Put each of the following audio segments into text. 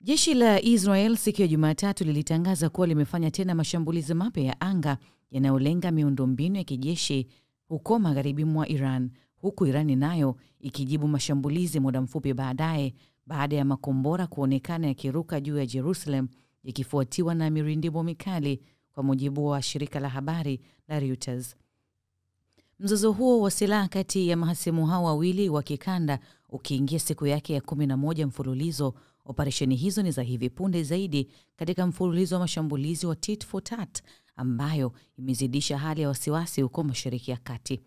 Jeshi la Israel siku ya Jumatatu lilitangaza kuwa limefanya tena mashambulizi mapya ya anga yanayolenga miundombinu ya kijeshi huko magharibi mwa Iran, huku Iran nayo ikijibu mashambulizi muda mfupi baadaye baada ya makombora kuonekana yakiruka juu ya Jerusalem, ikifuatiwa na mirindimo mikali, kwa mujibu wa shirika la habari la Reuters. Mzozo huo wa silaha kati ya mahasimu hao wawili wa kikanda ukiingia siku yake ya 11 mfululizo. Operesheni hizo ni za hivi punde zaidi katika mfululizo wa mashambulizi wa tit for tat ambayo imezidisha hali ya wasiwasi huko Mashariki ya Kati.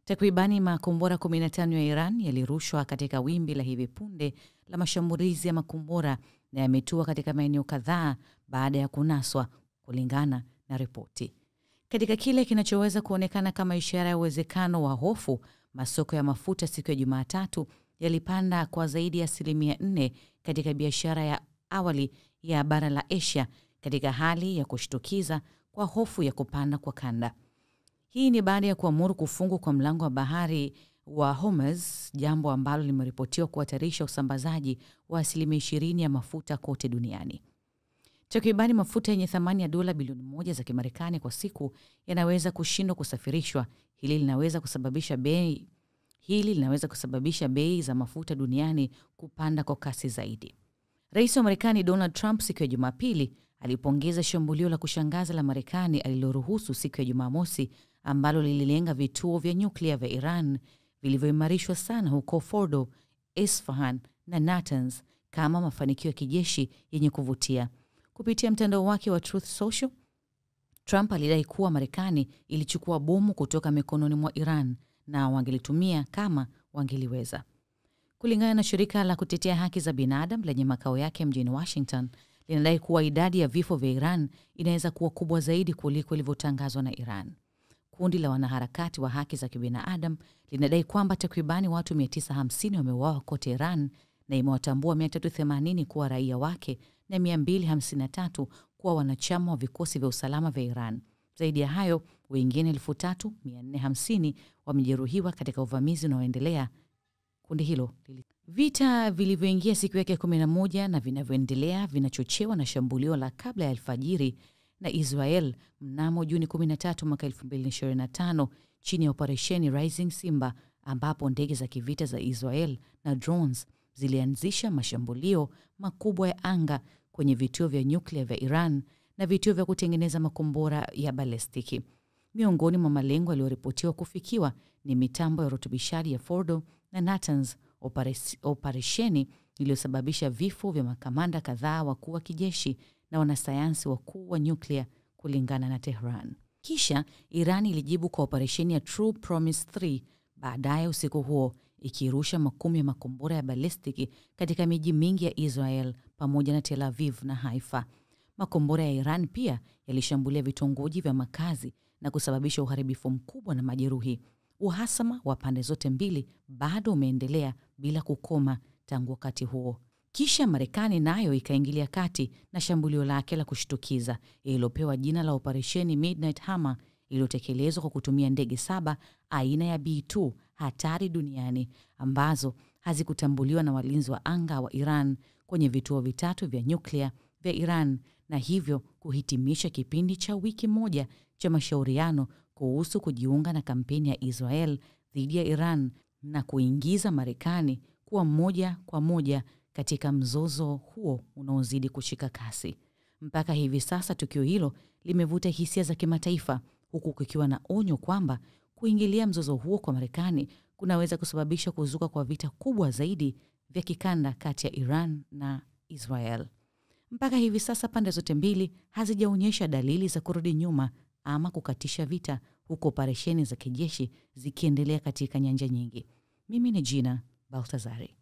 Takribani makombora 15 ya Iran yalirushwa katika wimbi la hivi punde la mashambulizi ya makombora na yametua katika maeneo kadhaa baada ya kunaswa, kulingana na ripoti. Katika kile kinachoweza kuonekana kama ishara ya uwezekano wa hofu, masoko ya mafuta siku ya Jumatatu yalipanda kwa zaidi ya 4% katika biashara ya awali ya bara la Asia, katika hali ya kushtukiza kwa hofu ya kupanda kwa kanda. Hii ni baada ya kuamuru kufungwa kwa mlango wa bahari wa Hormuz, jambo ambalo limeripotiwa kuhatarisha usambazaji wa 20% ya mafuta kote duniani. Takribani mafuta yenye thamani ya dola bilioni 1 za Kimarekani kwa siku yanaweza kushindwa kusafirishwa. Hili linaweza kusababisha bei za mafuta duniani kupanda kwa kasi zaidi. Rais wa Marekani Donald Trump siku ya Jumapili alipongeza shambulio la kushangaza la Marekani aliloruhusu siku ya Jumamosi, ambalo lililenga vituo vya nyuklia vya Iran vilivyoimarishwa sana huko Fordo, Isfahan na Natanz kama mafanikio ya kijeshi yenye kuvutia. Kupitia mtandao wake wa Truth Social, Trump alidai kuwa Marekani ilichukua bomu kutoka mikononi mwa Iran na wangelitumia kama wangeliweza. Kulingana na shirika la kutetea haki za binadamu lenye makao yake mjini Washington, linadai kuwa idadi ya vifo vya Iran inaweza kuwa kubwa zaidi kuliko ilivyotangazwa na Iran. Kundi la wanaharakati wa haki za kibinadamu linadai kwamba takribani watu 950 wameuawa kote Iran na imewatambua 380 kuwa raia wake na 253 kuwa wanachama wa vikosi vya usalama vya Iran. Zaidi ya hayo, wengine 3450 wamejeruhiwa katika uvamizi unaoendelea. Kundi hilo vita vilivyoingia siku yake 11 na vinavyoendelea vinachochewa na shambulio la kabla ya alfajiri na Israel mnamo Juni 13 mwaka 2025 chini ya operesheni Rising Simba, ambapo ndege za kivita za Israel na drones zilianzisha mashambulio makubwa ya anga kwenye vituo vya nyuklia vya Iran na vituo vya kutengeneza makombora ya balistiki. Miongoni mwa malengo yaliyoripotiwa kufikiwa ni mitambo ya urutubishaji ya Fordo na Natanz, operesheni iliyosababisha vifo vya makamanda kadhaa wakuu wa kijeshi na wanasayansi wakuu wa nyuklia, kulingana na Tehran. Kisha Iran ilijibu kwa operesheni ya True Promise 3 baadaye usiku huo, ikirusha makumi ya makombora ya balistiki katika miji mingi ya Israel pamoja na Tel Aviv na Haifa. Makombora ya Iran pia yalishambulia vitongoji vya makazi na kusababisha uharibifu mkubwa na majeruhi. Uhasama wa pande zote mbili bado umeendelea bila kukoma tangu wakati huo. Kisha Marekani nayo ikaingilia kati na shambulio lake la kushtukiza ililopewa jina la Operation Midnight Hammer, iliyotekelezwa kwa kutumia ndege 7 aina ya B2 hatari duniani ambazo hazikutambuliwa na walinzi wa anga wa Iran kwenye vituo vitatu vya nyuklia vya Iran, na hivyo kuhitimisha kipindi cha wiki moja cha mashauriano kuhusu kujiunga na kampeni ya Israel dhidi ya Iran na kuingiza Marekani kuwa moja kwa moja katika mzozo huo unaozidi kushika kasi. Mpaka hivi sasa tukio hilo limevuta hisia za kimataifa, huku kukiwa na onyo kwamba kuingilia mzozo huo kwa Marekani kunaweza kusababisha kuzuka kwa vita kubwa zaidi vya kikanda kati ya Iran na Israel. Mpaka hivi sasa pande zote mbili hazijaonyesha dalili za kurudi nyuma ama kukatisha vita, huko operesheni za kijeshi zikiendelea katika nyanja nyingi. Mimi ni Gina Baltazari.